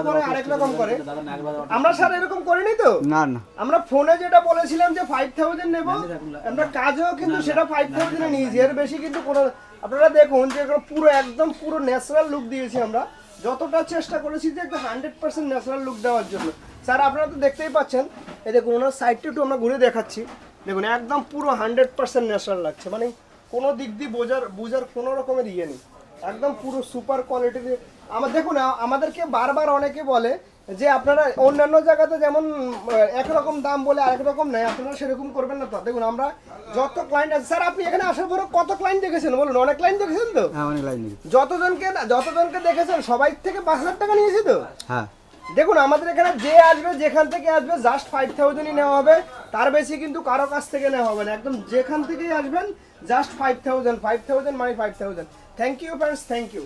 করে আরেক রকম করে। আমরা স্যার এরকম করিনি তো? না না, আমরা ফোনে যেটা বলেছিলাম যে 5000 নেব, আমরা কাজেও কিন্তু সেটা 5000 এ নিয়েছি, এর বেশি কিন্তু কোনো। আপনারা দেখুন যে পুরো একদম পুরো ন্যাচারাল লুক দিয়েছি আমরা, যতটা চেষ্টা করেছি যে একটা 100% ন্যাচারাল লুক দেওয়ার জন্য। স্যার আপনারা তো দেখতেই পাচ্ছেন, এই দেখুন ওনার সাইডটা একটু আমরা ঘুরে দেখাচ্ছি, দেখুন একদম পুরো 100% ন্যাচারাল লাগছে, মানে কোনো দিক দিয়ে বোঝার কোনো রকমের ইয়ে নেই, একদম পুরো সুপার কোয়ালিটির। আমার দেখুন আমাদেরকে বারবার অনেকে বলে যে আপনারা অন্যান্য জায়গাতে যেমন একরকম দাম বলে আরেক রকম নেয়, আপনারা সেরকম করবেন না তো। দেখুন আমরা যত ক্লায়েন্ট আছে, স্যার আপনি এখানে আসার পরে কত ক্লায়েন্ট দেখেছেন বলুন? অনেক ক্লায়েন্ট দেখেছেন তো? হ্যাঁ অনেক লাইন নেই। যতজনকে দেখেছেন সবাই থেকে 5000 টাকা নিয়েছি তো। হ্যাঁ দেখুন আমাদের এখানে যে আসবে যেখান থেকে আসবে জাস্ট 5000ই নেওয়া হবে, তার বেশি কিন্তু কারো কাছ থেকে নেওয়া হবে না। একদম যেখান থেকেই আসবেন জাস্ট 5000 মানে 5000। Thank you friends, thank you.